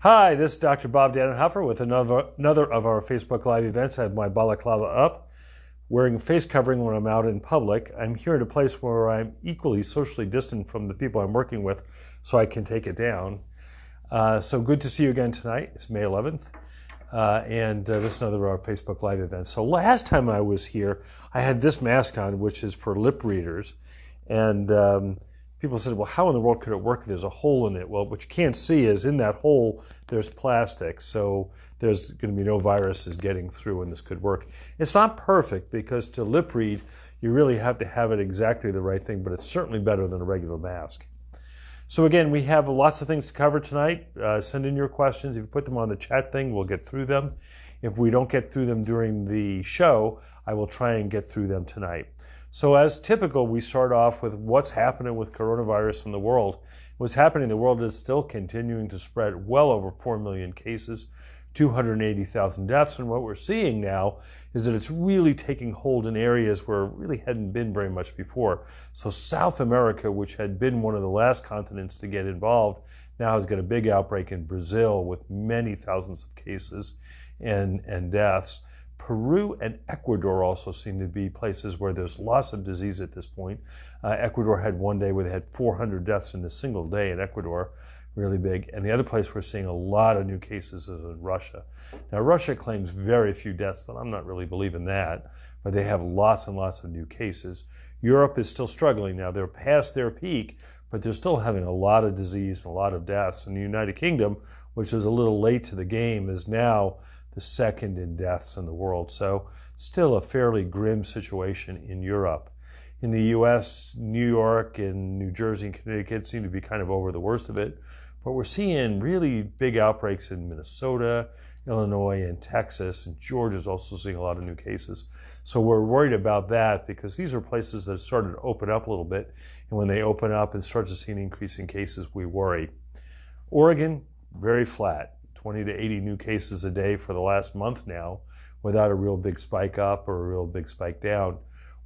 Hi, this is Dr. Bob Dannenhoffer with another of our Facebook Live events. I have my balaclava up, wearing a face covering when I'm out in public. I'm here at a place where I'm equally socially distant from the people I'm working with, so I can take it down. So good to see you again tonight. It's May 11th, and this is another of our Facebook Live events. So last time I was here, I had this mask on, which is for lip readers, and people said, well, how in the world could it work? There's a hole in it. Well, what you can't see is in that hole, there's plastic. So there's going to be no viruses getting through, and this could work. It's not perfect because to lip read, you really have to have it exactly the right thing, but it's certainly better than a regular mask. So again, we have lots of things to cover tonight. Send in your questions. If you put them on the chat thing, we'll get through them. If we don't get through them during the show, I will try and get through them tonight. So as typical, we start off with what's happening with coronavirus in the world. What's happening in the world is still continuing to spread, well over 4 million cases, 280,000 deaths. And what we're seeing now is that it's really taking hold in areas where it really hadn't been very much before. So South America, which had been one of the last continents to get involved, now has got a big outbreak in Brazil with many thousands of cases and deaths. Peru and Ecuador also seem to be places where there's lots of disease at this point. Ecuador had one day where they had 400 deaths in a single day in Ecuador, really big. And the other place we're seeing a lot of new cases is in Russia. Now, Russia claims very few deaths, but I'm not really believing that. But they have lots and lots of new cases. Europe is still struggling now. They're past their peak, but they're still having a lot of disease and a lot of deaths. And the United Kingdom, which was a little late to the game, is now the second in deaths in the world. So still a fairly grim situation in Europe. In the US, New York and New Jersey and Connecticut seem to be kind of over the worst of it. But we're seeing really big outbreaks in Minnesota, Illinois, and Texas, and Georgia's also seeing a lot of new cases. So we're worried about that because these are places that have started to open up a little bit. And when they open up and start to see an increase in cases, we worry. Oregon, very flat. 20 to 80 new cases a day for the last month now without a real big spike up or a real big spike down.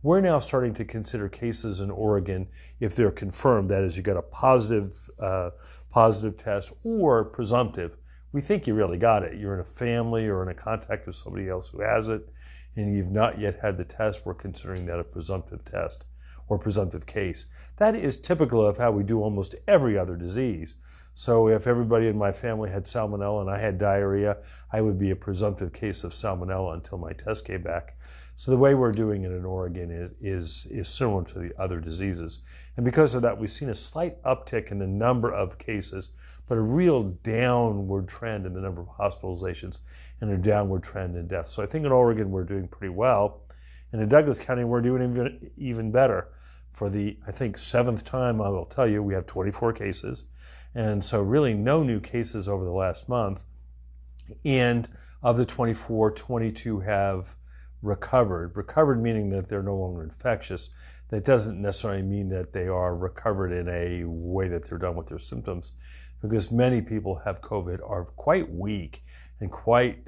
We're now starting to consider cases in Oregon if they're confirmed. That is, you got a positive test or presumptive. We think you really got it. You're in a family or in a contact with somebody else who has it and you've not yet had the test. We're considering that a presumptive test or presumptive case. That is typical of how we do almost every other disease. So if everybody in my family had salmonella and I had diarrhea, I would be a presumptive case of salmonella until my test came back. So the way we're doing it in Oregon is similar to the other diseases. And because of that, we've seen a slight uptick in the number of cases, but a real downward trend in the number of hospitalizations and a downward trend in deaths. So I think in Oregon, we're doing pretty well. And in Douglas County, we're doing even better. For the, I think, 7th time, I will tell you, we have 24 cases. And so really no new cases over the last month. And of the 24, 22 have recovered. Recovered meaning that they're no longer infectious. That doesn't necessarily mean that they are recovered in a way that they're done with their symptoms, because many people have COVID are quite weak and quite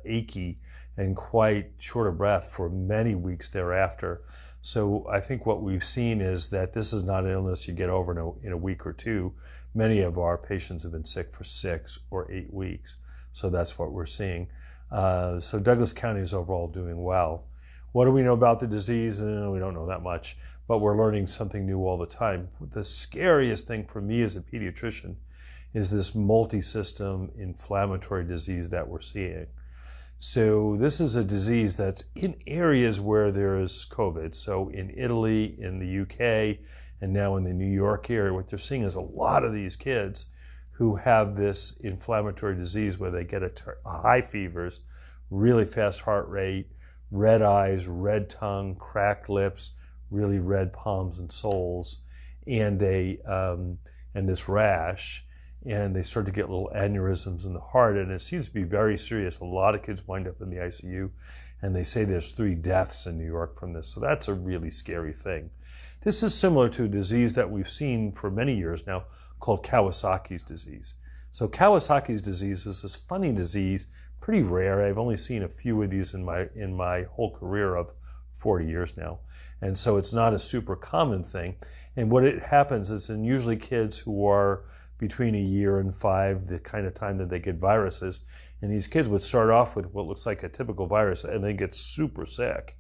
achy and quite short of breath for many weeks thereafter. So I think what we've seen is that this is not an illness you get over in a week or two. Many of our patients have been sick for 6 or 8 weeks. So that's what we're seeing. So Douglas County is overall doing well. What do we know about the disease? We don't know that much, but we're learning something new all the time. The scariest thing for me as a pediatrician is this multi-system inflammatory disease that we're seeing. So this is a disease that's in areas where there is COVID. So in Italy, in the UK, and now in the New York area, what they're seeing is a lot of these kids who have this inflammatory disease where they get high fevers, really fast heart rate, red eyes, red tongue, cracked lips, really red palms and soles, and this rash. And they start to get little aneurysms in the heart, and it seems to be very serious. A lot of kids wind up in the ICU, and they say there's 3 deaths in New York from this. So that's a really scary thing. This is similar to a disease that we've seen for many years now called Kawasaki's disease. So Kawasaki's disease is this funny disease, pretty rare. I've only seen a few of these in my whole career of 40 years now. And so it's not a super common thing. And what it happens is in usually kids who are between 1 year and 5, the kind of time that they get viruses. And these kids would start off with what looks like a typical virus and then get super sick.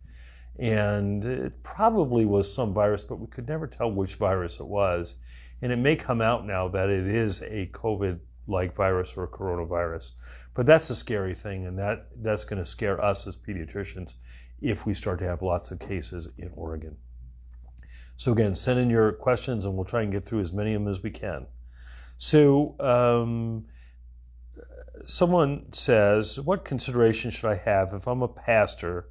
And it probably was some virus, but we could never tell which virus it was. And it may come out now that it is a COVID-like virus or a coronavirus. But that's a scary thing, and that's going to scare us as pediatricians if we start to have lots of cases in Oregon. So again, send in your questions, and we'll try and get through as many of them as we can. So someone says, what consideration should I have if I'm a pastor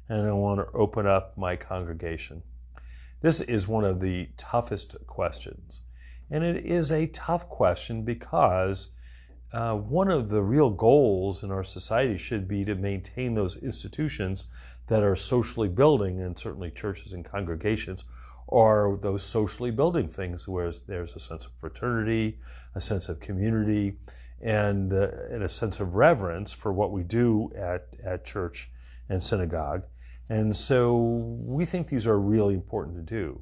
and I want to open up my congregation? This is one of the toughest questions. And it is a tough question because one of the real goals in our society should be to maintain those institutions that are socially building, and certainly churches and congregations are those socially building things where there's a sense of fraternity, a sense of community, and a sense of reverence for what we do at church and synagogue. And so we think these are really important to do.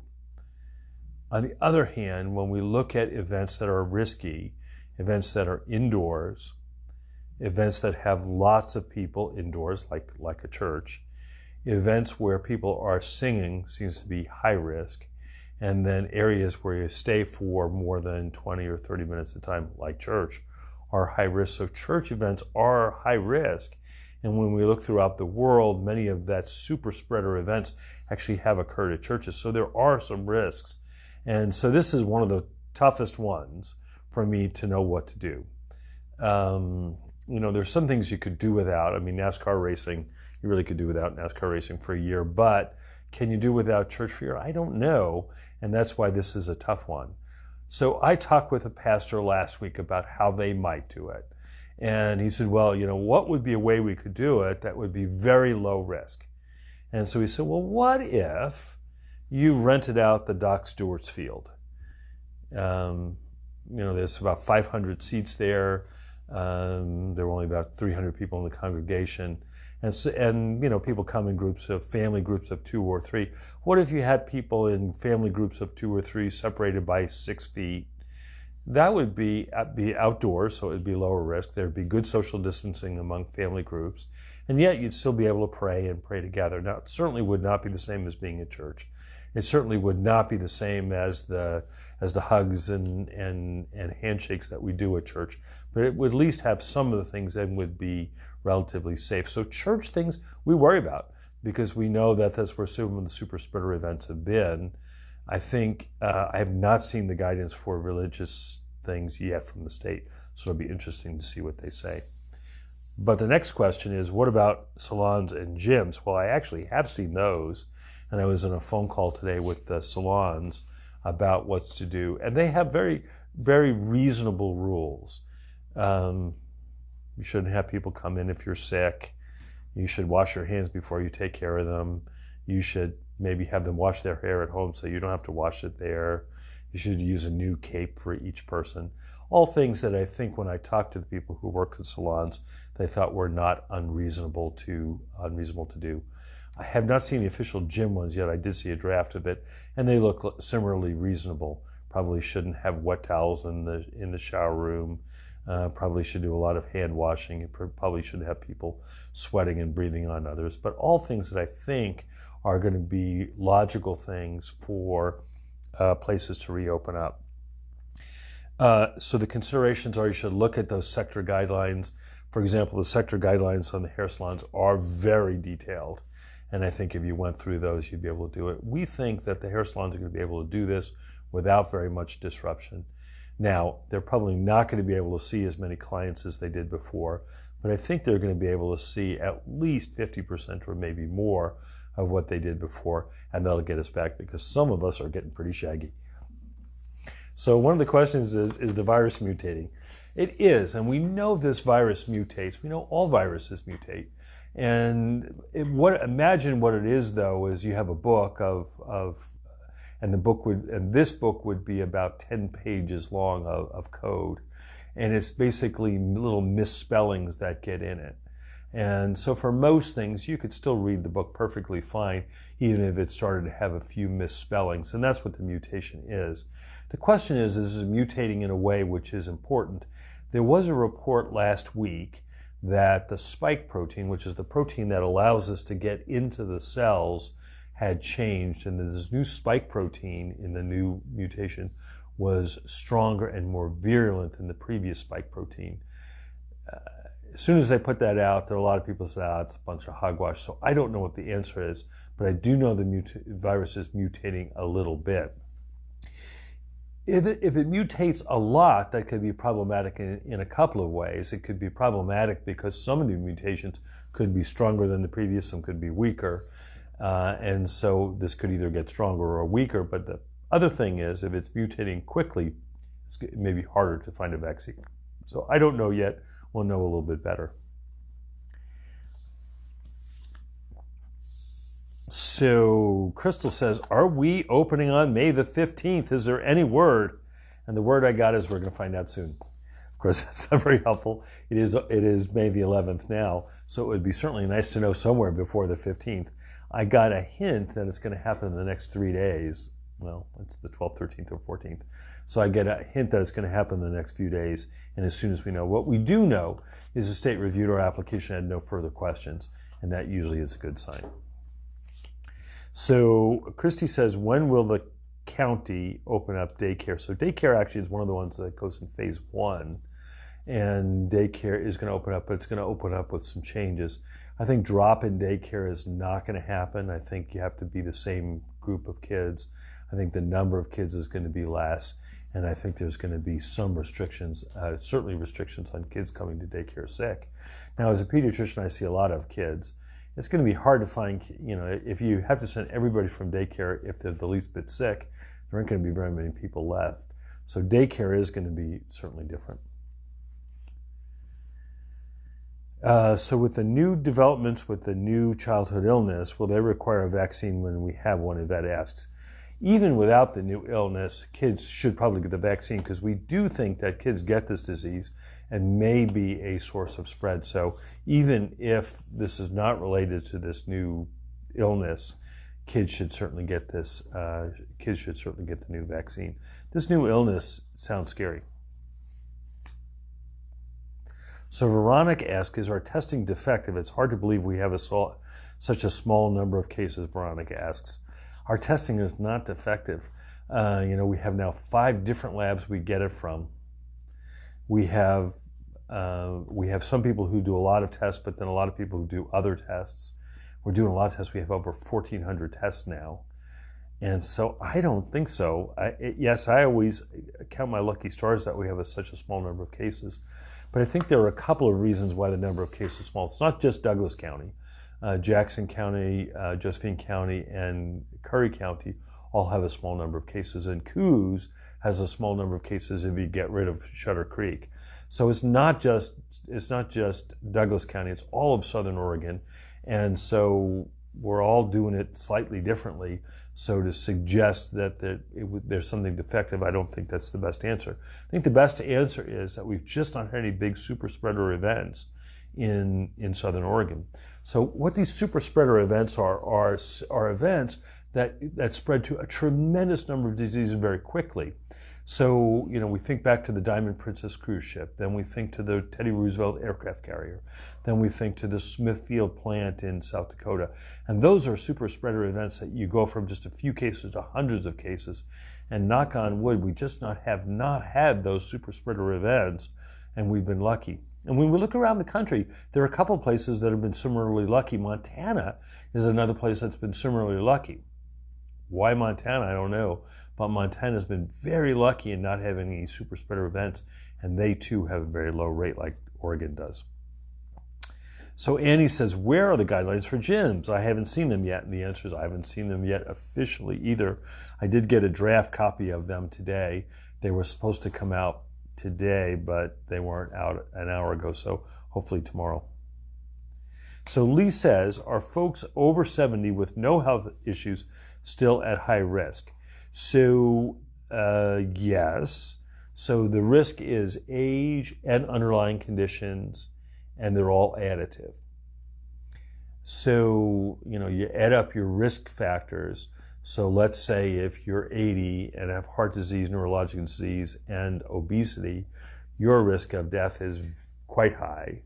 On the other hand, when we look at events that are risky, events that are indoors, events that have lots of people indoors, like a church, events where people are singing seems to be high risk, and then areas where you stay for more than 20 or 30 minutes at a time, like church, are high risk. So church events are high risk. And when we look throughout the world, many of that super spreader events actually have occurred at churches. So there are some risks. And so this is one of the toughest ones for me to know what to do. There's some things you could do without. I mean, NASCAR racing, you really could do without NASCAR racing for a year, but can you do without church for a year? I don't know, and that's why this is a tough one. So I talked with a pastor last week about how they might do it. And he said, well, what would be a way we could do it that would be very low risk? And so he said, well, what if you rented out the Doc Stewart's field? There's about 500 seats there. There were only about 300 people in the congregation. And people come in family groups of 2 or 3. What if you had people in family groups of 2 or 3 separated by 6 feet? That would be outdoors, so it would be lower risk. There would be good social distancing among family groups. And yet you'd still be able to pray and pray together. Now, it certainly would not be the same as being at church. It certainly would not be the same as the hugs and handshakes that we do at church. But it would at least have some of the things and would be relatively safe. So church things we worry about because we know that that's where some of the super spreader events have been. I think I have not seen the guidance for religious things yet from the state, so it'll be interesting to see what they say. But the next question is, what about salons and gyms? Well, I actually have seen those, and I was on a phone call today with the salons about what's to do, and they have very, very reasonable rules. You shouldn't have people come in if you're sick. You should wash your hands before you take care of them. You should maybe have them wash their hair at home so you don't have to wash it there. You should use a new cape for each person. All things that I think when I talked to the people who work in salons, they thought were not unreasonable to do. I have not seen the official gym ones yet. I did see a draft of it, and they look similarly reasonable. Probably shouldn't have wet towels in the shower room. Probably should do a lot of hand washing. It probably shouldn't have people sweating and breathing on others. But all things that I think are going to be logical things for places to reopen up. So the considerations are you should look at those sector guidelines. For example, the sector guidelines on the hair salons are very detailed. And I think if you went through those, you'd be able to do it. We think that the hair salons are going to be able to do this without very much disruption. Now, they're probably not going to be able to see as many clients as they did before, but I think they're going to be able to see at least 50% or maybe more of what they did before, and that'll get us back because some of us are getting pretty shaggy. So one of the questions is the virus mutating? It is, and we know this virus mutates. We know all viruses mutate. And imagine what it is, though, is you have a book and this book would be about 10 pages long of code. And it's basically little misspellings that get in it. And so for most things, you could still read the book perfectly fine, even if it started to have a few misspellings. And that's what the mutation is. The question is it mutating in a way which is important? There was a report last week that the spike protein, which is the protein that allows us to get into the cells, had changed, and that this new spike protein in the new mutation was stronger and more virulent than the previous spike protein. As soon as they put that out, there are a lot of people say, it's a bunch of hogwash. So I don't know what the answer is, but I do know the virus is mutating a little bit. If it mutates a lot, that could be problematic in a couple of ways. It could be problematic because some of the mutations could be stronger than the previous, some could be weaker. And so this could either get stronger or weaker. But the other thing is, if it's mutating quickly, it may be harder to find a vaccine. So I don't know yet. We'll know a little bit better. So Crystal says, are we opening on May the 15th? Is there any word? And the word I got is we're going to find out soon. Of course, that's not very helpful. It is May the 11th now, so it would be certainly nice to know somewhere before the 15th. I got a hint that it's going to happen in the next 3 days. Well, it's the 12th, 13th, or 14th. So I get a hint that it's going to happen in the next few days, and as soon as we know. What we do know is the state reviewed our application and had no further questions, and that usually is a good sign. So Christy says, when will the county open up daycare? So daycare actually is one of the ones that goes in phase 1, and daycare is going to open up, but it's going to open up with some changes. I think drop-in daycare is not going to happen. I think you have to be the same group of kids. I think the number of kids is going to be less, and I think there's going to be some restrictions, certainly restrictions on kids coming to daycare sick. Now, as a pediatrician, I see a lot of kids. It's going to be hard to find, if you have to send everybody from daycare, if they're the least bit sick, there aren't going to be very many people left. So daycare is going to be certainly different. So with the new developments with the new childhood illness, will they require a vaccine when we have one? Yvette asks. Even without the new illness, kids should probably get the vaccine because we do think that kids get this disease and may be a source of spread. So even if this is not related to this new illness, kids should certainly get this. Kids should certainly get the new vaccine. This new illness sounds scary. So Veronica asks, is our testing defective? It's hard to believe we have such a small number of cases, Veronica asks. Our testing is not defective. We have now 5 different labs we get it from. We have some people who do a lot of tests, but then a lot of people who do other tests. We're doing a lot of tests. We have over 1,400 tests now. And so I don't think so. Yes, I always count my lucky stars that we have such a small number of cases. But I think there are a couple of reasons why the number of cases is small. It's not just Douglas County. Jackson County, Josephine County, and Curry County all have a small number of cases, and Coos has a small number of cases if you get rid of Shutter Creek. So it's not just Douglas County, it's all of Southern Oregon, and so we're all doing it slightly differently. So to suggest that there's something defective, I don't think that's the best answer. I think the best answer is that we've just not had any big super spreader events in Southern Oregon. So what these super spreader events are events that spread to a tremendous number of diseases very quickly. So, we think back to the Diamond Princess cruise ship, then we think to the Teddy Roosevelt aircraft carrier, then we think to the Smithfield plant in South Dakota. And those are super spreader events that you go from just a few cases to hundreds of cases. And knock on wood, we just have not had those super spreader events, and we've been lucky. And when we look around the country, there are a couple of places that have been similarly lucky. Montana is another place that's been similarly lucky. Why Montana? I don't know. But Montana's been very lucky in not having any super spreader events, and they too have a very low rate like Oregon does. So Annie says, where are the guidelines for gyms? I haven't seen them yet, and the answer is I haven't seen them yet officially either. I did get a draft copy of them today. They were supposed to come out today, but they weren't out an hour ago, so hopefully tomorrow. So Lee says, are folks over 70 with no health issues still at high risk? So yes. So the risk is age and underlying conditions, and they're all additive. So, you add up your risk factors. So let's say if you're 80 and have heart disease, neurological disease, and obesity, your risk of death is quite high.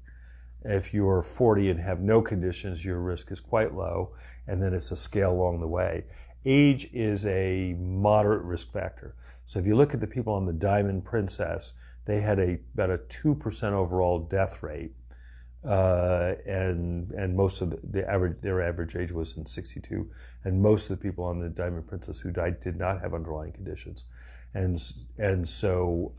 If you're 40 and have no conditions, your risk is quite low, and then it's a scale along the way. Age is a moderate risk factor. So if you look at the people on the Diamond Princess, they had about a 2% overall death rate, and most of their average age was in 62, and most of the people on the Diamond Princess who died did not have underlying conditions, and so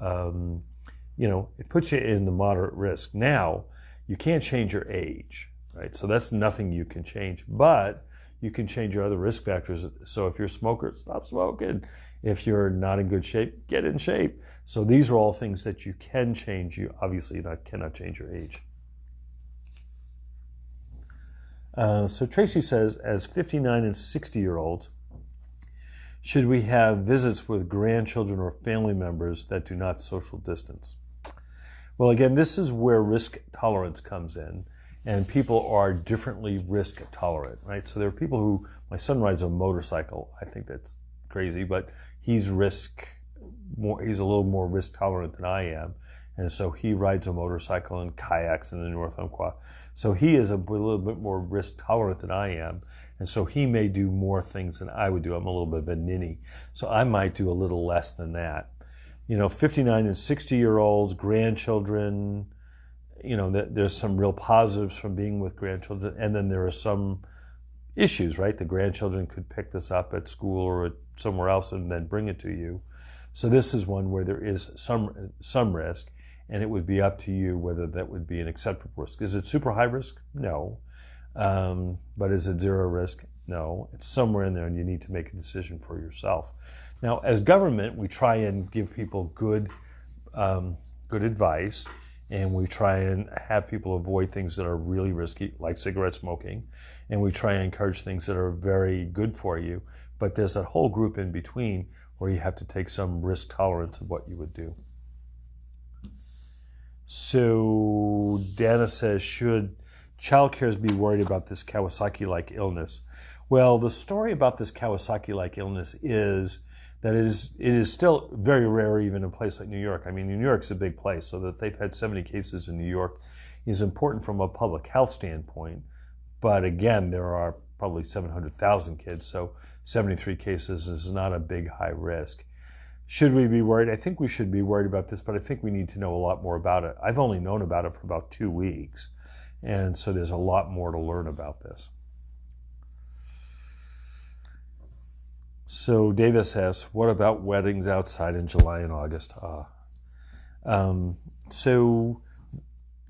it puts you in the moderate risk. Now, you can't change your age, right? So that's nothing you can change, but you can change your other risk factors. So if you're a smoker, stop smoking. If you're not in good shape, get in shape. So these are all things that you can change. You obviously cannot change your age. So Tracy says, as 59 and 60-year-olds, should we have visits with grandchildren or family members that do not social distance? Well, again, this is where risk tolerance comes in, and people are differently risk tolerant, right? So there are people who, my son rides a motorcycle. I think that's crazy, but he's a little more risk tolerant than I am. And so he rides a motorcycle and kayaks in the North Umpqua. So he is a little bit more risk tolerant than I am. And so he may do more things than I would do. I'm a little bit of a ninny. So I might do a little less than that. 59 and 60-year-olds, grandchildren, there's some real positives from being with grandchildren. And then there are some issues, right? The grandchildren could pick this up at school or somewhere else and then bring it to you. So this is one where there is some risk, and it would be up to you whether that would be an acceptable risk. Is it super high risk? No. But is it zero risk? No. It's somewhere in there, and you need to make a decision for yourself. Now, as government, we try and give people good advice, and we try and have people avoid things that are really risky, like cigarette smoking, and we try and encourage things that are very good for you. But there's that whole group in between where you have to take some risk tolerance of what you would do. So Dana says, should child cares be worried about this Kawasaki-like illness? Well, the story about this Kawasaki-like illness is that it is still very rare even in a place like New York. I mean, New York's a big place, so that they've had 70 cases in New York is important from a public health standpoint. But again, there are probably 700,000 kids, so 73 cases is not a big high risk. Should we be worried? I think we should be worried about this, but I think we need to know a lot more about it. I've only known about it for about 2 weeks, and so there's a lot more to learn about this. So Davis asks, what about weddings outside in July and August?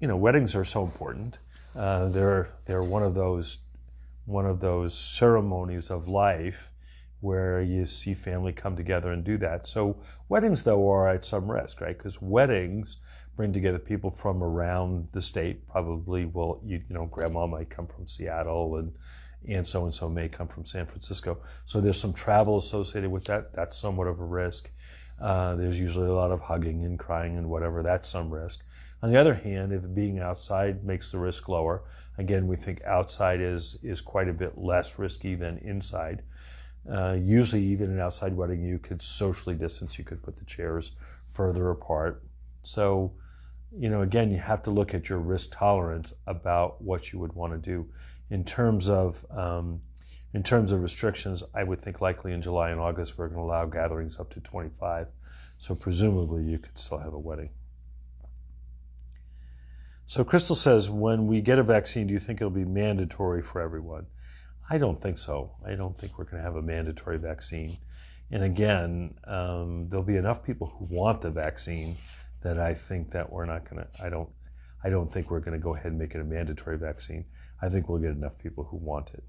Weddings are so important. They're one of those ceremonies of life where you see family come together and do that. So weddings, though, are at some risk, right? Because weddings bring together people from around the state. Probably, grandma might come from Seattle, and so-and-so may come from San Francisco. So there's some travel associated with that. That's somewhat of a risk. There's usually a lot of hugging and crying and whatever. That's some risk. On the other hand, if being outside makes the risk lower, again, we think outside is quite a bit less risky than inside. Usually, even an outside wedding, you could socially distance. You could put the chairs further apart. So, again, you have to look at your risk tolerance about what you would want to do. In terms of restrictions, I would think likely in July and August we're going to allow gatherings up to 25. So presumably you could still have a wedding. So Crystal says, when we get a vaccine, do you think it'll be mandatory for everyone? I don't think so. I don't think we're going to have a mandatory vaccine. And again, there'll be enough people who want the vaccine that I think that we're not going to, I don't think we're going to go ahead and make it a mandatory vaccine. I think we'll get enough people who want it.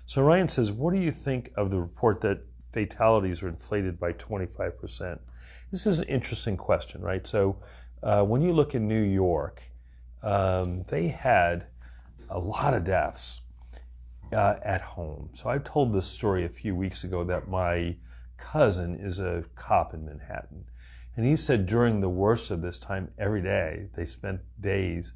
So Ryan says, what do you think of the report that fatalities are inflated by 25%? This is an interesting question, right? So when you look in New York, they had a lot of deaths at home. So I told this story a few weeks ago that my cousin is a cop in Manhattan. And he said during the worst of this time, every day, they spent days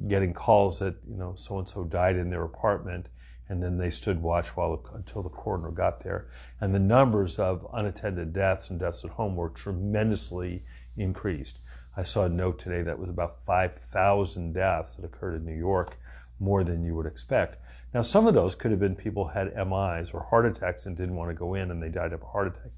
getting calls that, so-and-so died in their apartment. and then they stood watch until the coroner got there. And the numbers of unattended deaths and deaths at home were tremendously increased. I saw a note today that was about 5,000 deaths that occurred in New York, more than you would expect. Now, some of those could have been people who had MIs or heart attacks and didn't want to go in, and they died of a heart attack,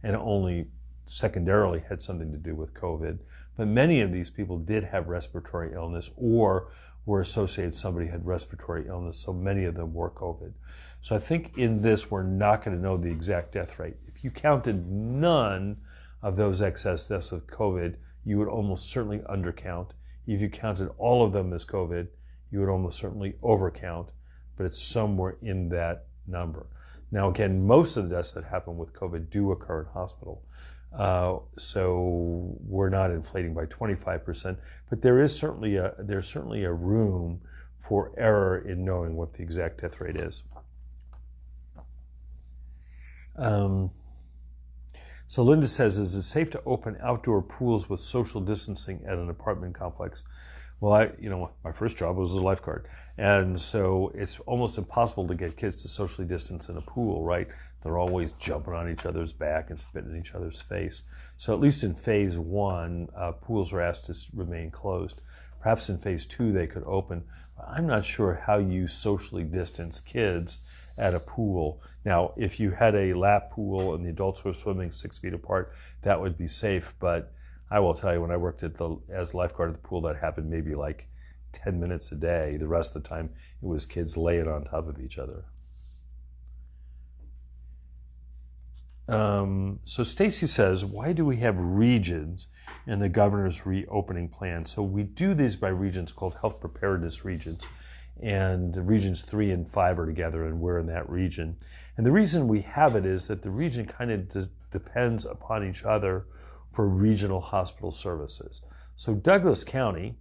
and only secondarily had something to do with COVID. But many of these people did have respiratory illness or were associated, somebody had respiratory illness, so many of them were COVID. So I think in this, we're not going to know the exact death rate. If you counted none of those excess deaths of COVID, you would almost certainly undercount. If you counted all of them as COVID, you would almost certainly overcount, but it's somewhere in that number. Now, again, most of the deaths that happen with COVID do occur in hospital. So we're not inflating by 25%, but there's certainly a room for error in knowing what the exact death rate is. So Linda says, is it safe to open outdoor pools with social distancing at an apartment complex? Well, my first job was as a lifeguard. And so it's almost impossible to get kids to socially distance in a pool, right? They're always jumping on each other's back and spitting in each other's face. So at least in phase 1, pools are asked to remain closed. Perhaps in phase 2, they could open. I'm not sure how you socially distance kids at a pool. Now, if you had a lap pool and the adults were swimming 6 feet apart, that would be safe. But I will tell you, when I worked as lifeguard at the pool, that happened maybe like 10 minutes a day. The rest of the time, it was kids laying on top of each other. So Stacy says, why do we have regions in the governor's reopening plan? So we do these by regions called health preparedness regions. And regions 3 and 5 are together, and we're in that region. And the reason we have it is that the region kind of depends upon each other for regional hospital services. So Douglas County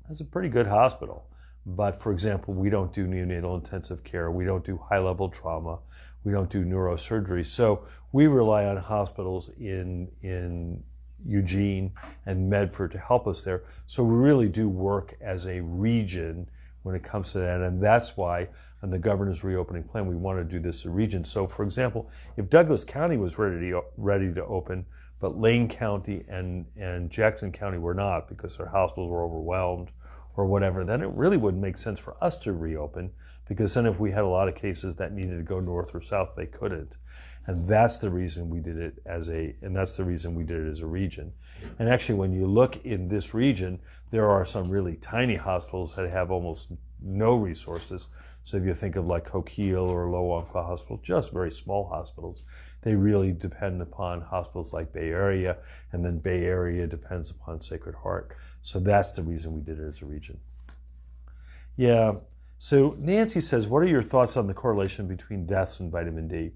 has a pretty good hospital, but for example, we don't do neonatal intensive care, we don't do high-level trauma, we don't do neurosurgery. So we rely on hospitals in Eugene and Medford to help us there. So we really do work as a region when it comes to that, and that's why on the governor's reopening plan we want to do this as a region. So for example, if Douglas County was ready to open, but Lane County and Jackson County were not because their hospitals were overwhelmed or whatever, then it really wouldn't make sense for us to reopen, because then if we had a lot of cases that needed to go north or south, they couldn't. And that's the reason we did it as a region. And actually, when you look in this region, there are some really tiny hospitals that have almost no resources. So if you think of like Coquille or Lowonqua Hospital, just very small hospitals, they really depend upon hospitals like Bay Area, and then Bay Area depends upon Sacred Heart. So that's the reason we did it as a region. Yeah, so Nancy says, what are your thoughts on the correlation between deaths and vitamin D?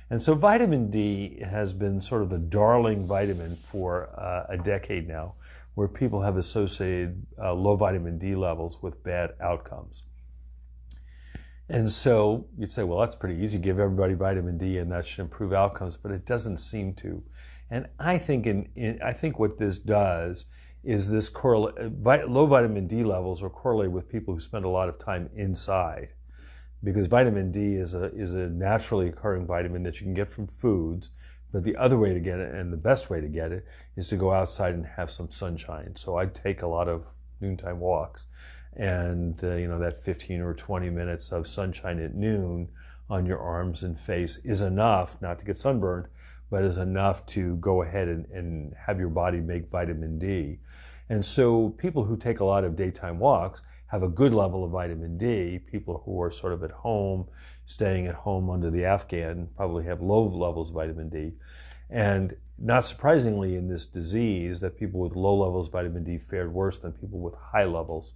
And so vitamin D has been sort of the darling vitamin for a decade now, where people have associated low vitamin D levels with bad outcomes. And so you'd say, well, that's pretty easy. Give everybody vitamin D and that should improve outcomes, but it doesn't seem to. And I think I think what this does is this low vitamin D levels are correlated with people who spend a lot of time inside, because vitamin D is a naturally occurring vitamin that you can get from foods. But the other way to get it, and the best way to get it, is to go outside and have some sunshine. So I take a lot of noontime walks, and that 15 or 20 minutes of sunshine at noon on your arms and face is enough, not to get sunburned, but is enough to go ahead and have your body make vitamin D. And so people who take a lot of daytime walks have a good level of vitamin D. People who are sort of at home, staying at home under the Afghan, probably have low levels of vitamin D. And not surprisingly in this disease, that people with low levels of vitamin D fared worse than people with high levels.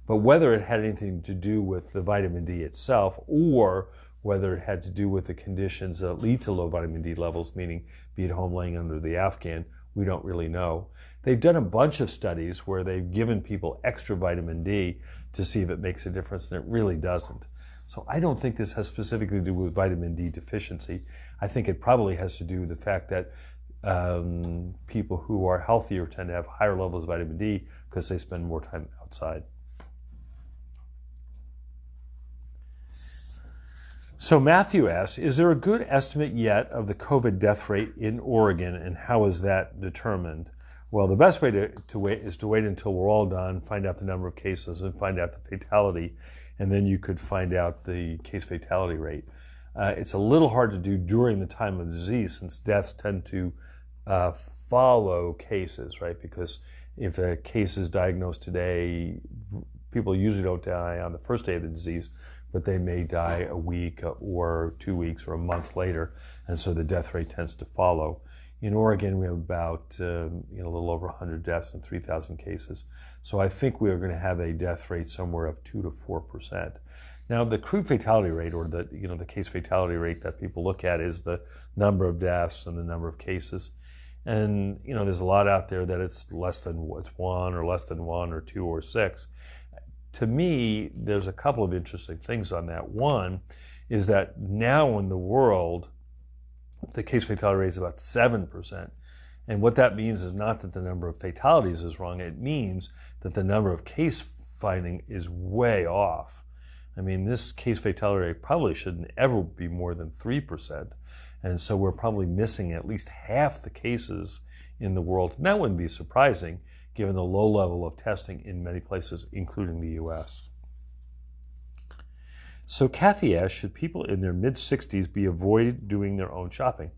But whether it had anything to do with the vitamin D itself, or whether it had to do with the conditions that lead to low vitamin D levels, meaning be at home laying under the Afghan, we don't really know. They've done a bunch of studies where they've given people extra vitamin D to see if it makes a difference, and it really doesn't. So I don't think this has specifically to do with vitamin D deficiency. I think it probably has to do with the fact that people who are healthier tend to have higher levels of vitamin D because they spend more time outside. So Matthew asks, is there a good estimate yet of the COVID death rate in Oregon, and how is that determined? Well, the best way to wait is to wait until we're all done, find out the number of cases, and find out the fatality, and then you could find out the case fatality rate. It's a little hard to do during the time of the disease, since deaths tend to follow cases, right? Because if a case is diagnosed today, people usually don't die on the first day of the disease, but they may die a week or 2 weeks or a month later, and so the death rate tends to follow. In Oregon, we have about a little over 100 deaths and 3,000 cases. So I think we are going to have a death rate somewhere of 2 to 4%. Now, the crude fatality rate, or the case fatality rate that people look at, is the number of deaths and the number of cases. And there's a lot out there that it's one or less than one or two or six. To me, there's a couple of interesting things on that. One is that now in the world, the case fatality rate is about 7%. And what that means is not that the number of fatalities is wrong. It means that the number of case finding is way off. I mean, this case fatality rate probably shouldn't ever be more than 3%. And so we're probably missing at least half the cases in the world. And that wouldn't be surprising, given the low level of testing in many places, including the U.S. So Kathy asks, should people in their mid-60s be avoided doing their own shopping?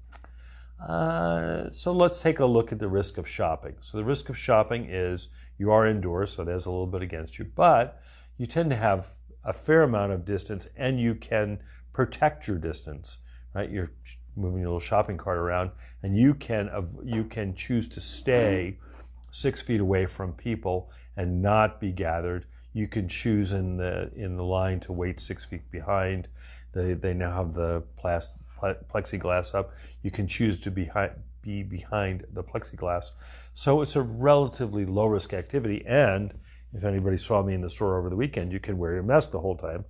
So let's take a look at the risk of shopping. So the risk of shopping is you are indoors, so there's a little bit against you, but you tend to have a fair amount of distance, and you can protect your distance, right? You're moving your little shopping cart around, and you can choose to stay 6 feet away from people and not be gathered. You can choose in the line to wait 6 feet behind. They now have the plexiglass up. You can choose to be behind the plexiglass. So it's a relatively low risk activity. And if anybody saw me in the store over the weekend, you can wear your mask the whole time.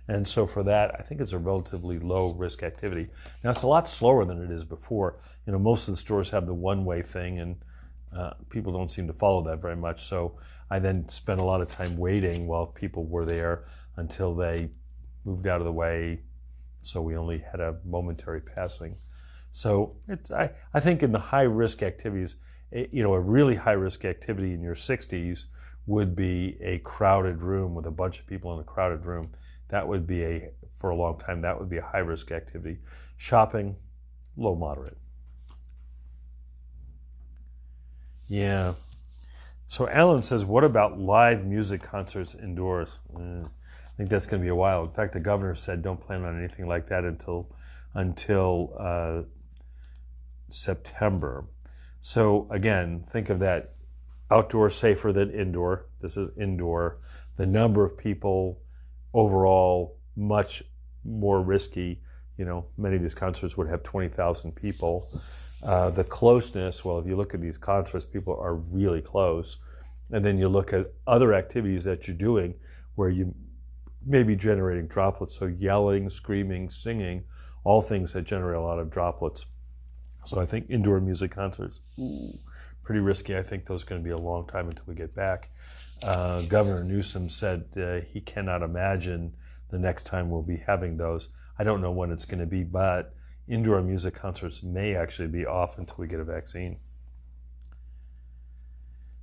And so for that, I think it's a relatively low risk activity. Now it's a lot slower than it is before. Most of the stores have the one-way thing, and people don't seem to follow that very much. So I then spent a lot of time waiting while people were there until they moved out of the way. So we only had a momentary passing. So I think in the high risk activities, a really high risk activity in your 60s would be a crowded room with a bunch of people in a crowded room. That would be for a long time, that would be a high risk activity. Shopping, low moderate. Yeah. So Alan says, what about live music concerts indoors? I think that's going to be a while. In fact, the governor said don't plan on anything like that until September. So again, think of that. Outdoor safer than indoor. This is indoor. The number of people overall much more risky. Many of these concerts would have 20,000 people. The closeness, well, if you look at these concerts, people are really close. And then you look at other activities that you're doing where you may be generating droplets. So yelling, screaming, singing, all things that generate a lot of droplets. So I think indoor music concerts, pretty risky. I think those are going to be a long time until we get back. Governor Newsom said he cannot imagine the next time we'll be having those. I don't know when it's going to be, but indoor music concerts may actually be off until we get a vaccine.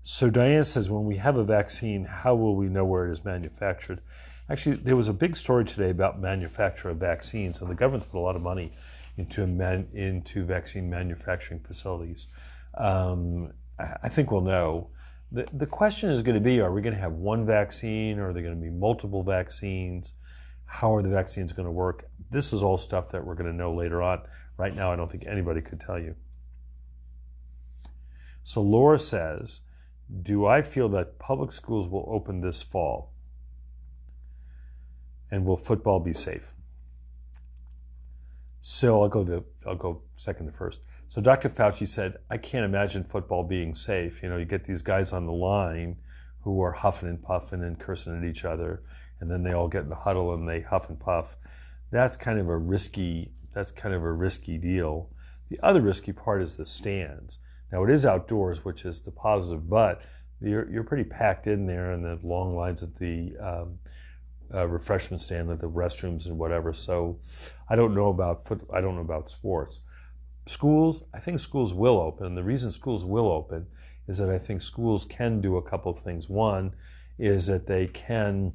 So Diane says, when we have a vaccine, how will we know where it is manufactured? Actually, there was a big story today about manufacture of vaccines, and the government's put a lot of money into vaccine manufacturing facilities. I think we'll know. The question is going to be, are we going to have one vaccine, or are there going to be multiple vaccines? How are the vaccines going to work? This is all stuff that we're going to know later on. Right now, I don't think anybody could tell you. So Laura says, do I feel that public schools will open this fall? And will football be safe? So I'll go second to first. So Dr. Fauci said, I can't imagine football being safe. You get these guys on the line who are huffing and puffing and cursing at each other, and then they all get in the huddle and they huff and puff. That's kind of a risky deal. The other risky part is the stands. Now it is outdoors, which is the positive, but you're pretty packed in there, and the long lines at the refreshment stand at the restrooms and whatever. So I don't know about sports. Schools, I think schools will open. And the reason schools will open is that I think schools can do a couple of things. One is that they can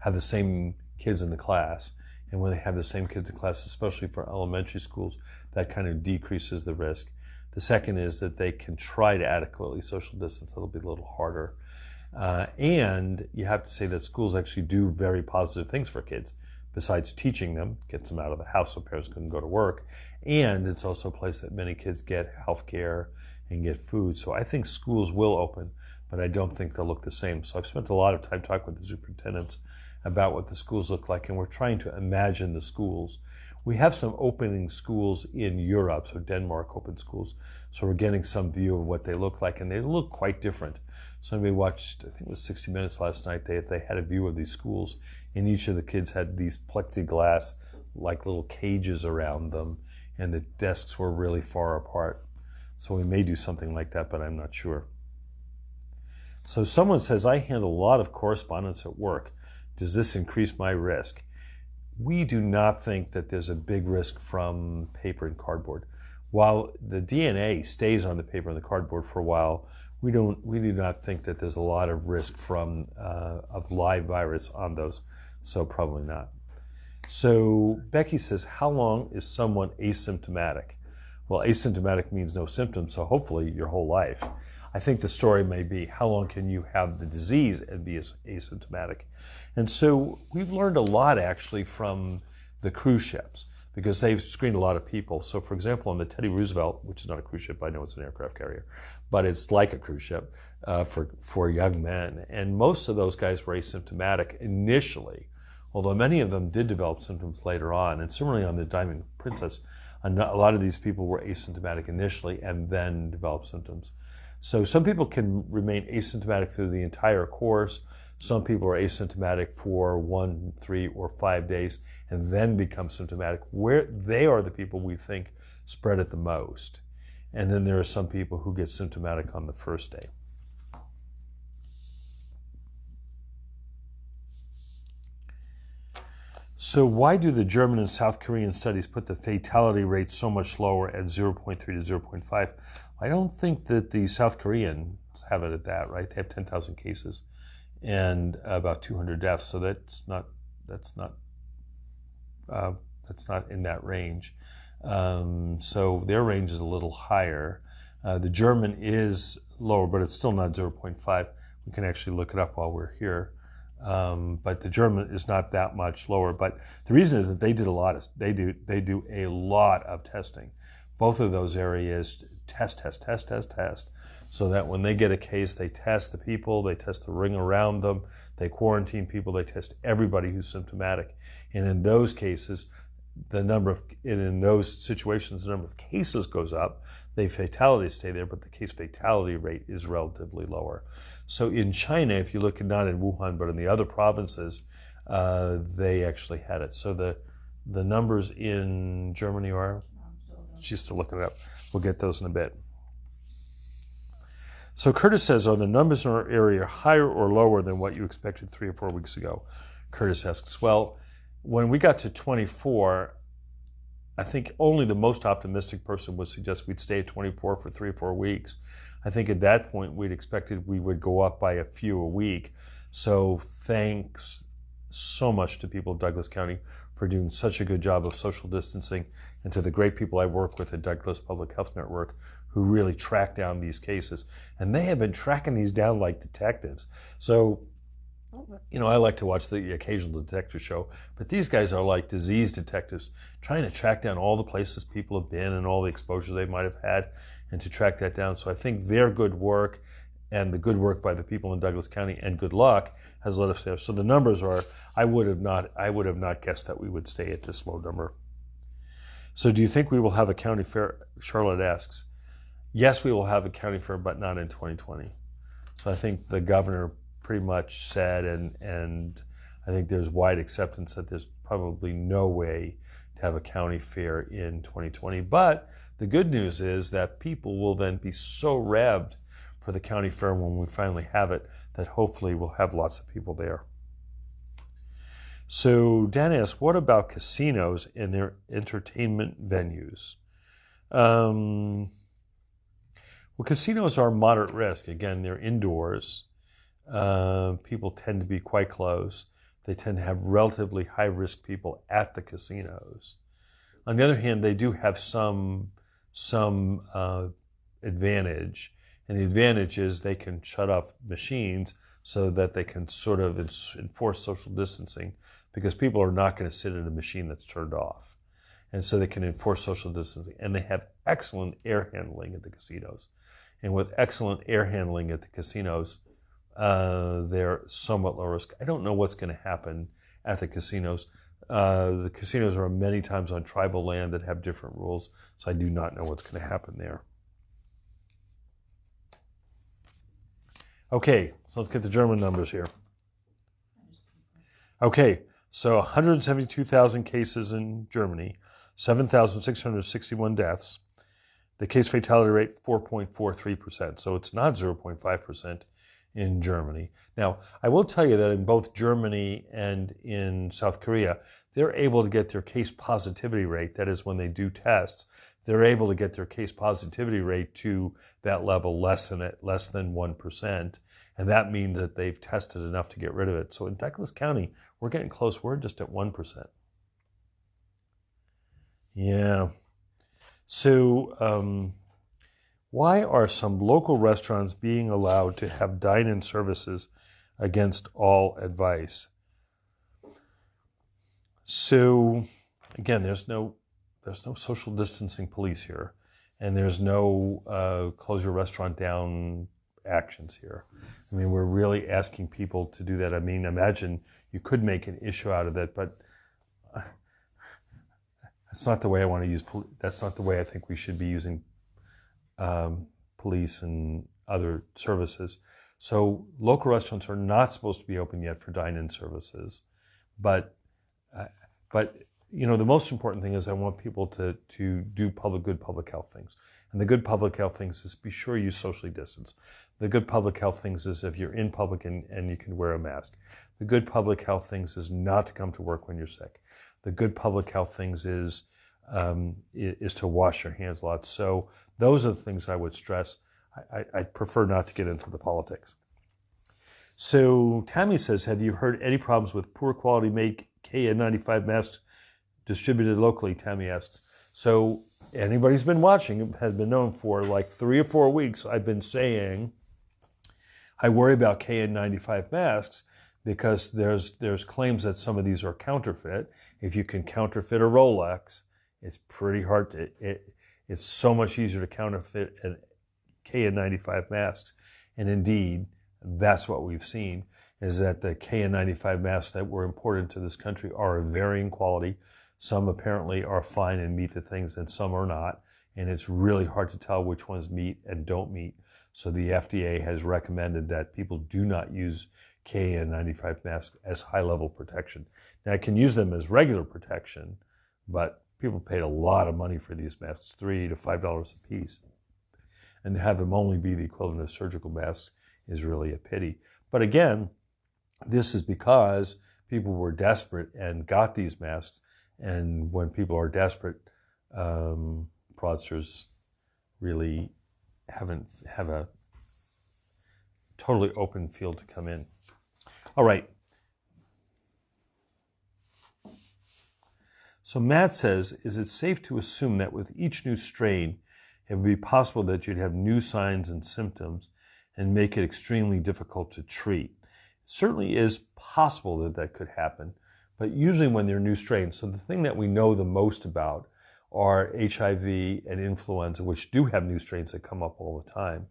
have the same kids in the class. And when they have the same kids in class, especially for elementary schools, that kind of decreases the risk. The second is that they can try to adequately social distance. It'll be a little harder. And you have to say that schools actually do very positive things for kids. Besides teaching them, gets them out of the house so parents couldn't go to work. And it's also a place that many kids get health care and get food. So I think schools will open, but I don't think they'll look the same. So I've spent a lot of time talking with the superintendents about what the schools look like, and we're trying to imagine the schools. We have some opening schools in Europe, so Denmark opened schools, so we're getting some view of what they look like, and they look quite different. Somebody watched, I think it was 60 Minutes last night, they had a view of these schools, and each of the kids had these plexiglass, like little cages around them, and the desks were really far apart. So we may do something like that, but I'm not sure. So someone says, I handle a lot of correspondence at work. Does this increase my risk? We do not think that there's a big risk from paper and cardboard. While the DNA stays on the paper and the cardboard for a while, we do not think that there's a lot of risk from of live virus on those, so probably not. So Becky says, how long is someone asymptomatic? Well, asymptomatic means no symptoms, so hopefully your whole life. I think the story may be, how long can you have the disease and be asymptomatic? And so we've learned a lot actually from the cruise ships, because they've screened a lot of people. So for example, on the Teddy Roosevelt, which is not a cruise ship, I know it's an aircraft carrier, but it's like a cruise ship for young men. And most of those guys were asymptomatic initially, although many of them did develop symptoms later on. And similarly on the Diamond Princess, a lot of these people were asymptomatic initially and then developed symptoms. So some people can remain asymptomatic through the entire course. Some people are asymptomatic for 1, 3, or 5 days and then become symptomatic. Where they are the people we think spread it the most. And then there are some people who get symptomatic on the first day. So why do the German and South Korean studies put the fatality rate so much lower at 0.3 to 0.5? I don't think that the South Koreans have it at that, right? They have 10,000 cases and about 200 deaths, so that's not in that range. So their range is a little higher. The German is lower, but it's still not 0.5. We can actually look it up while we're here. But the German is not that much lower. But the reason is that they do a lot of testing. Both of those areas test, so that when they get a case, they test the people, they test the ring around them, they quarantine people, they test everybody who's symptomatic. And in those cases, in those situations, the number of cases goes up, the fatalities stay there, but the case fatality rate is relatively lower. So in China, if you look at not in Wuhan, but in the other provinces, they actually had it. So the numbers in Germany are, she's still looking it up. We'll get those in a bit. So Curtis says, are the numbers in our area higher or lower than what you expected 3 or 4 weeks ago? Curtis asks, well, when we got to 24, I think only the most optimistic person would suggest we'd stay at 24 for 3 or 4 weeks. I think at that point we'd expected we would go up by a few a week. So thanks so much to people of Douglas County for doing such a good job of social distancing, and to the great people I work with at Douglas Public Health Network who really track down these cases. And they have been tracking these down like detectives. So, you know, I like to watch the occasional detective show, but these guys are like disease detectives, trying to track down all the places people have been and all the exposure they might have had, and to track that down. So I think their good work and the good work by the people in Douglas County and good luck has led us there. So the numbers are, I would have not guessed that we would stay at this low number. So do you think we will have a county fair? Charlotte asks. Yes, we will have a county fair, but not in 2020. So I think the governor pretty much said, and I think there's wide acceptance that there's probably no way to have a county fair in 2020. But the good news is that people will then be so revved for the county fair when we finally have it that hopefully we'll have lots of people there. So Dan asks, what about casinos and their entertainment venues? Well, casinos are moderate risk. Again, they're indoors. People tend to be quite close. They tend to have relatively high-risk people at the casinos. On the other hand, they do have some advantage, and the advantage is they can shut off machines so that they can sort of enforce social distancing, because people are not going to sit at a machine that's turned off. And so they can enforce social distancing. And they have excellent air handling at the casinos. And with excellent air handling at the casinos, they're somewhat low risk. I don't know what's going to happen at the casinos. The casinos are many times on tribal land that have different rules, so I do not know what's going to happen there. Okay, so let's get the German numbers here. Okay, so 172,000 cases in Germany, 7,661 deaths. The case fatality rate, 4.43%, so it's not 0.5% in Germany. Now, I will tell you that in both Germany and in South Korea, they're able to get their case positivity rate, that is when they do tests, they're able to get their case positivity rate to that level less than 1%, and that means that they've tested enough to get rid of it. So in Douglas County, we're getting close. We're just at 1%. Yeah. So why are some local restaurants being allowed to have dine-in services against all advice? So again, there's no social distancing police here, and there's no close your restaurant down actions here. I mean, we're really asking people to do that. I mean, imagine you could make an issue out of it, but that's not the way I want to use. That's not the way I think we should be using police and other services. So local restaurants are not supposed to be open yet for dine-in services, but you know, the most important thing is I want people to do good public health things. And the good public health things is be sure you socially distance. The good public health things is if you're in public and you can wear a mask. The good public health things is not to come to work when you're sick. The good public health things is to wash your hands a lot. So those are the things I would stress. I prefer not to get into the politics. So Tammy says, have you heard any problems with poor quality made KN95 masks distributed locally? Tammy asks. So anybody who's been watching has been known for like 3 or 4 weeks. I've been saying I worry about KN95 masks because there's claims that some of these are counterfeit. If you can counterfeit a Rolex, it's pretty hard to. It's so much easier to counterfeit a KN95 masks, and indeed, that's what we've seen. Is that the KN95 masks that were imported to this country are of varying quality. Some apparently are fine and meet the things, and some are not. And it's really hard to tell which ones meet and don't meet. So the FDA has recommended that people do not use KN95 masks as high-level protection. Now, I can use them as regular protection, but people paid a lot of money for these masks, $3 to $5 a piece. And to have them only be the equivalent of surgical masks is really a pity. But again, this is because people were desperate and got these masks. And when people are desperate, fraudsters really have a totally open field to come in. All right. So Matt says, is it safe to assume that with each new strain, it would be possible that you'd have new signs and symptoms and make it extremely difficult to treat? It certainly is possible that that could happen, but usually when they're new strains. So the thing that we know the most about are HIV and influenza, which do have new strains that come up all the time.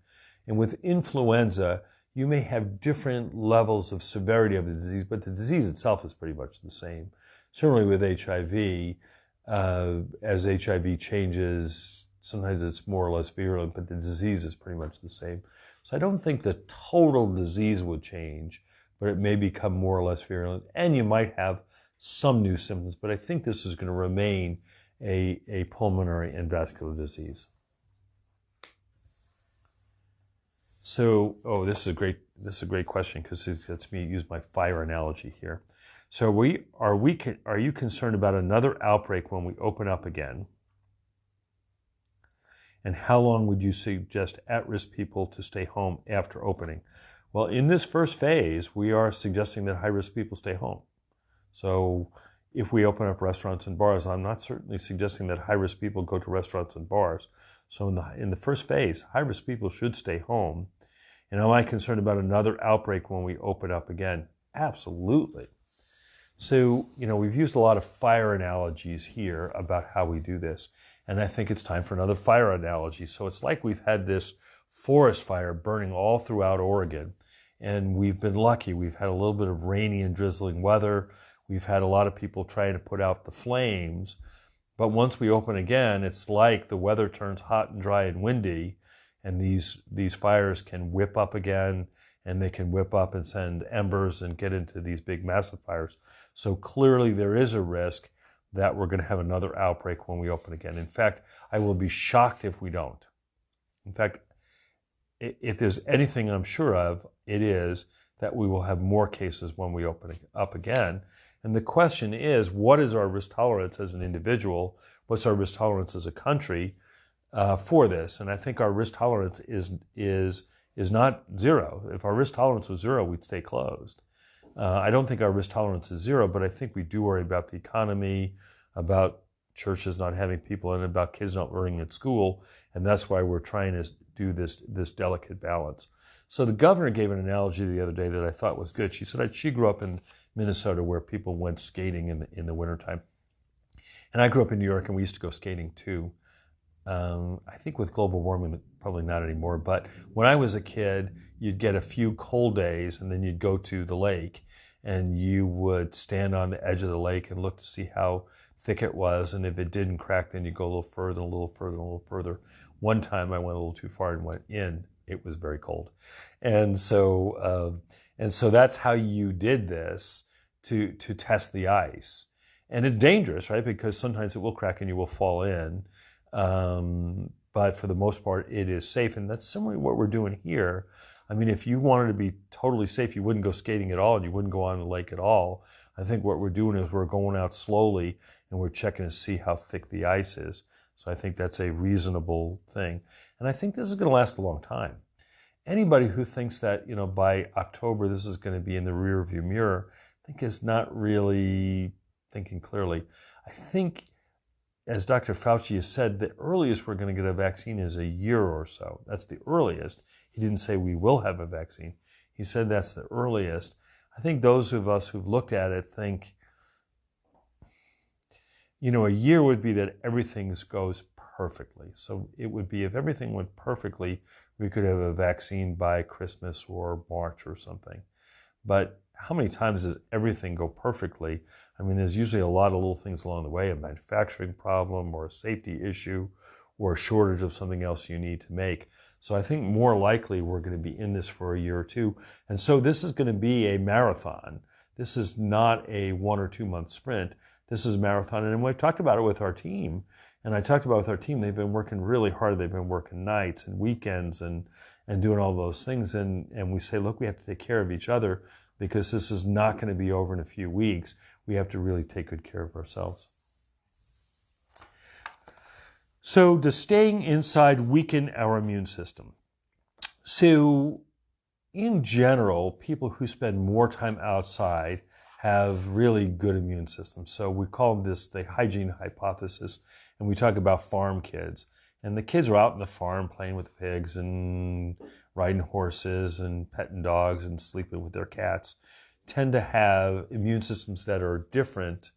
And with influenza, you may have different levels of severity of the disease, but the disease itself is pretty much the same. Certainly with HIV, as HIV changes, sometimes it's more or less virulent, but the disease is pretty much the same. So I don't think the total disease would change, but it may become more or less virulent, and you might have some new symptoms, but I think this is going to remain a pulmonary and vascular disease. So, this is a great this is a great question because it lets me use my fire analogy here. So are you concerned about another outbreak when we open up again? And how long would you suggest at-risk people to stay home after opening? Well, in this first phase, we are suggesting that high-risk people stay home. So if we open up restaurants and bars, I'm not certainly suggesting that high-risk people go to restaurants and bars. So in the first phase, high-risk people should stay home. And am I concerned about another outbreak when we open up again? Absolutely. So, we've used a lot of fire analogies here about how we do this. And I think it's time for another fire analogy. So it's like we've had this forest fire burning all throughout Oregon. And we've been lucky. We've had a little bit of rainy and drizzling weather. We've had a lot of people trying to put out the flames. But once we open again, it's like the weather turns hot and dry and windy. And these fires can whip up again. And they can whip up and send embers and get into these big massive fires. So clearly there is a risk that we're going to have another outbreak when we open again. In fact, I will be shocked if we don't. In fact, if there's anything I'm sure of, it is that we will have more cases when we open up again. And the question is, what is our risk tolerance as an individual? What's our risk tolerance as a country for this? And I think our risk tolerance is not zero. If our risk tolerance was zero, we'd stay closed. I don't think our risk tolerance is zero, but I think we do worry about the economy, about churches not having people in, about kids not learning at school, and that's why we're trying to do this delicate balance. So the governor gave an analogy the other day that I thought was good. She said that she grew up in Minnesota where people went skating in the wintertime. And I grew up in New York and we used to go skating too. I think with global warming, probably not anymore, but when I was a kid, you'd get a few cold days and then you'd go to the lake and you would stand on the edge of the lake and look to see how thick it was, and if it didn't crack, then you'd go a little further, a little further, a little further. One time I went a little too far and went in. It was very cold. And so that's how you did this to test the ice. And it's dangerous, right? Because sometimes it will crack and you will fall in. But for the most part, it is safe. And that's similarly what we're doing here. I mean, if you wanted to be totally safe, you wouldn't go skating at all and you wouldn't go on the lake at all. I think what we're doing is we're going out slowly and we're checking to see how thick the ice is. So I think that's a reasonable thing. And I think this is going to last a long time. Anybody who thinks that, by October this is going to be in the rearview mirror, I think is not really thinking clearly. I think, as Dr. Fauci has said, the earliest we're going to get a vaccine is a year or so. That's the earliest. He didn't say we will have a vaccine. He said that's the earliest. I think those of us who've looked at it think, a year would be that everything goes perfectly. So it would be if everything went perfectly, we could have a vaccine by Christmas or March or something. But how many times does everything go perfectly? I mean, there's usually a lot of little things along the way, a manufacturing problem or a safety issue or a shortage of something else you need to make. So I think more likely we're going to be in this for a year or two. And so this is going to be a marathon. This is not a 1 or 2 month sprint. This is a marathon. And we've talked about it with our team. And I talked about with our team, they've been working really hard. They've been working nights and weekends and doing all those things. And we say, look, we have to take care of each other because this is not going to be over in a few weeks. We have to really take good care of ourselves. So does staying inside weaken our immune system? So in general, people who spend more time outside have really good immune systems. So we call this the hygiene hypothesis, and we talk about farm kids. And the kids are out in the farm playing with pigs and riding horses and petting dogs and sleeping with their cats, tend to have immune systems that are different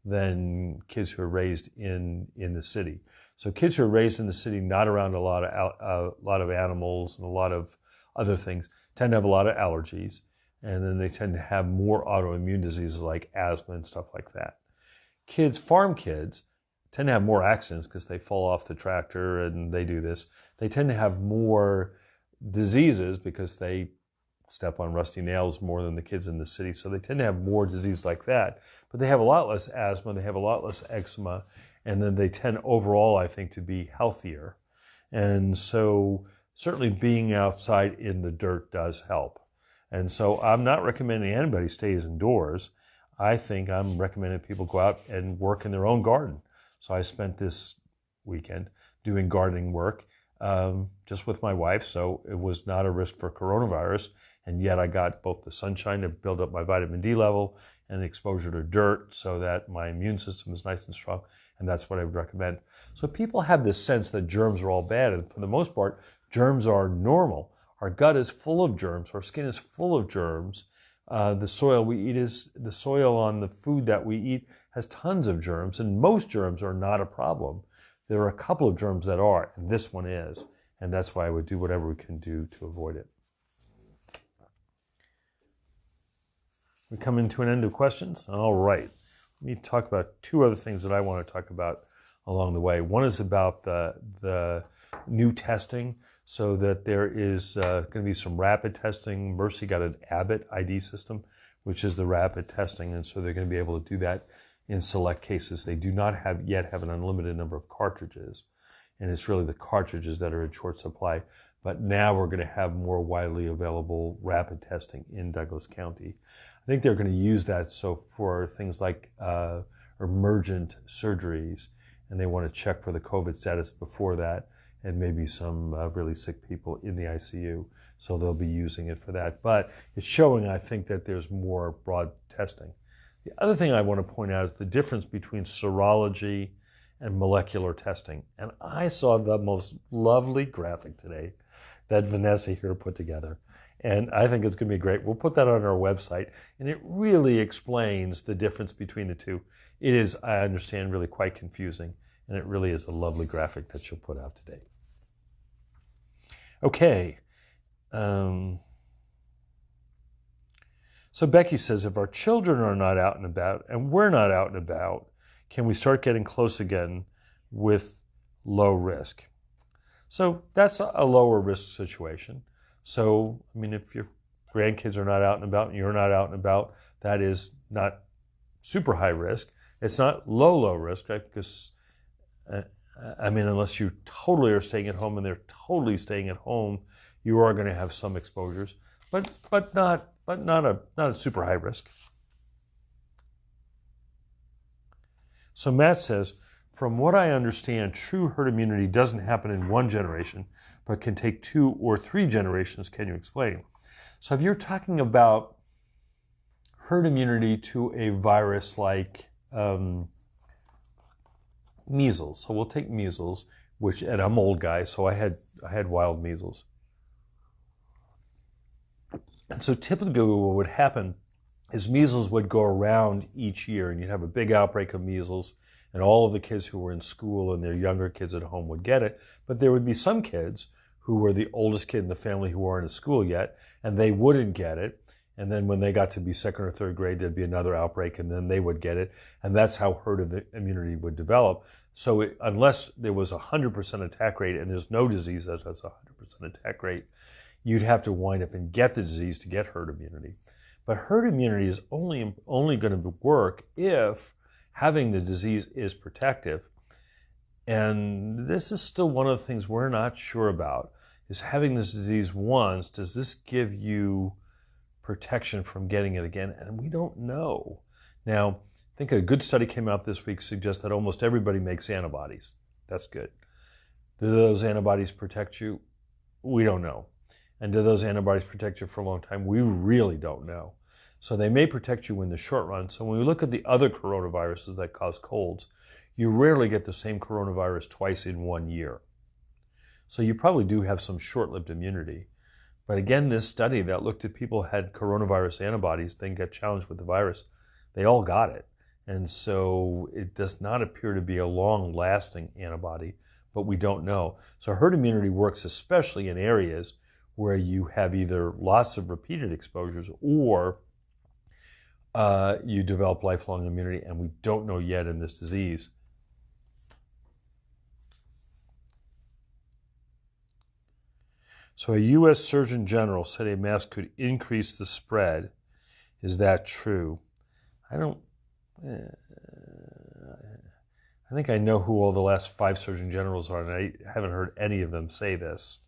than kids who are raised in the city. So kids who are raised in the city, not around a lot of animals and a lot of other things, tend to have a lot of allergies, and then they tend to have more autoimmune diseases like asthma and stuff like that. Farm kids, tend to have more accidents because they fall off the tractor and they do this. They tend to have more diseases because they step on rusty nails more than the kids in the city. So they tend to have more disease like that. But they have a lot less asthma, they have a lot less eczema, and then they tend overall, I think, to be healthier. And so certainly being outside in the dirt does help. And so I'm not recommending anybody stays indoors. I think I'm recommending people go out and work in their own garden. So I spent this weekend doing gardening work just with my wife, so it was not a risk for coronavirus, and yet I got both the sunshine to build up my vitamin D level and exposure to dirt so that my immune system is nice and strong, and that's what I would recommend. So people have this sense that germs are all bad, and for the most part, germs are normal. Our gut is full of germs, our skin is full of germs. The soil we eat the soil on the food that we eat has tons of germs, and most germs are not a problem. There are a couple of germs that are, and this one is, and that's why I would do whatever we can do to avoid it. We come into an end of questions. All right. Let me talk about two other things that I want to talk about along the way. One is about the new testing, so that there is going to be some rapid testing. Mercy got an Abbott ID system, which is the rapid testing, and so they're going to be able to do that in select cases. They do not yet have an unlimited number of cartridges, and it's really the cartridges that are in short supply. But now we're going to have more widely available rapid testing in Douglas County. I think they're going to use that so for things like emergent surgeries, and they want to check for the COVID status before that, and maybe some really sick people in the ICU. So they'll be using it for that. But it's showing, I think, that there's more broad testing. The other thing I want to point out is the difference between serology and molecular testing. And I saw the most lovely graphic today that Vanessa here put together. And I think it's going to be great. We'll put that on our website. And it really explains the difference between the two. It is, I understand, really quite confusing. And it really is a lovely graphic that she'll put out today. Okay. So Becky says, if our children are not out and about and we're not out and about, can we start getting close again with low risk? So that's a lower risk situation. So, I mean, if your grandkids are not out and about and you're not out and about, that is not super high risk. It's not low risk, right? Because, I mean, unless you totally are staying at home and they're totally staying at home, you are going to have some exposures, but not a super high risk. So Matt says, from what I understand, true herd immunity doesn't happen in one generation, but can take 2 or 3 generations. Can you explain? So if you're talking about herd immunity to a virus like measles, so we'll take measles, and I'm an old guy, so I had wild measles. And so typically what would happen is measles would go around each year, and you'd have a big outbreak of measles, and all of the kids who were in school and their younger kids at home would get it. But there would be some kids who were the oldest kid in the family who weren't in school yet, and they wouldn't get it. And then when they got to be second or third grade, there'd be another outbreak, and then they would get it. And that's how herd immunity would develop. So unless there was a 100% attack rate, and there's no disease that has a 100% attack rate, you'd have to wind up and get the disease to get herd immunity. But herd immunity is only going to work if having the disease is protective. And this is still one of the things we're not sure about, is having this disease once, does this give you protection from getting it again? And we don't know. Now, I think a good study came out this week suggests that almost everybody makes antibodies. That's good. Do those antibodies protect you? We don't know. And do those antibodies protect you for a long time? We really don't know. So they may protect you in the short run. So when we look at the other coronaviruses that cause colds, you rarely get the same coronavirus twice in 1 year. So you probably do have some short-lived immunity. But again, this study that looked at people who had coronavirus antibodies, then get challenged with the virus, they all got it. And so it does not appear to be a long-lasting antibody, but we don't know. So herd immunity works especially in areas where you have either lots of repeated exposures or you develop lifelong immunity, and we don't know yet in this disease. So a U.S. Surgeon General said a mask could increase the spread. Is that true? I think I know who all the last 5 Surgeon Generals are, and I haven't heard any of them say this.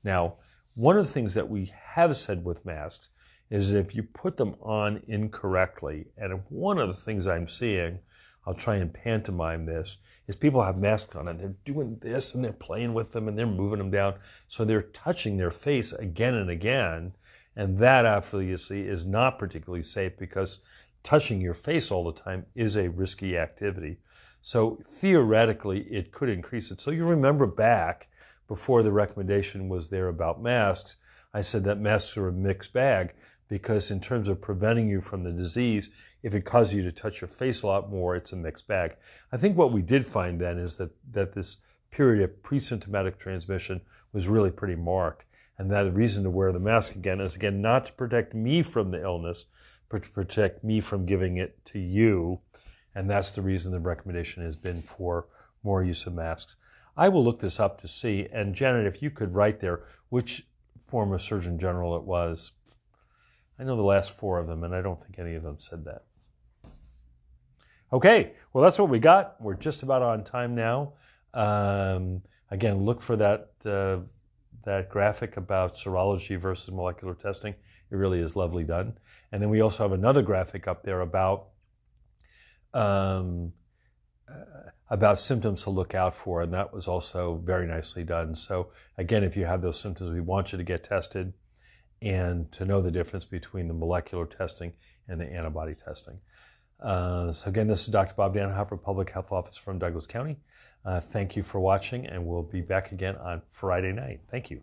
Now, one of the things that we have said with masks is that if you put them on incorrectly, and one of the things I'm seeing, I'll try and pantomime this, is people have masks on and they're doing this and they're playing with them and they're moving them down. So they're touching their face again and again. And that obviously is not particularly safe because touching your face all the time is a risky activity. So theoretically, it could increase it. So you remember back before the recommendation was there about masks, I said that masks are a mixed bag because in terms of preventing you from the disease, if it causes you to touch your face a lot more, it's a mixed bag. I think what we did find then is that this period of pre-symptomatic transmission was really pretty marked. And that the reason to wear the mask again is, again, not to protect me from the illness, but to protect me from giving it to you. And that's the reason the recommendation has been for more use of masks. I will look this up to see. And Janet, if you could write there which former Surgeon General it was. I know the last 4 of them, and I don't think any of them said that. Okay, well, that's what we got. We're just about on time now. Again, look for that graphic about serology versus molecular testing. It really is lovely done. And then we also have another graphic up there about symptoms to look out for, and that was also very nicely done. So again, if you have those symptoms, we want you to get tested and to know the difference between the molecular testing and the antibody testing. So again, this is Dr. Bob Dannenhoffer, Public Health Officer from Douglas County. Thank you for watching, and we'll be back again on Friday night. Thank you.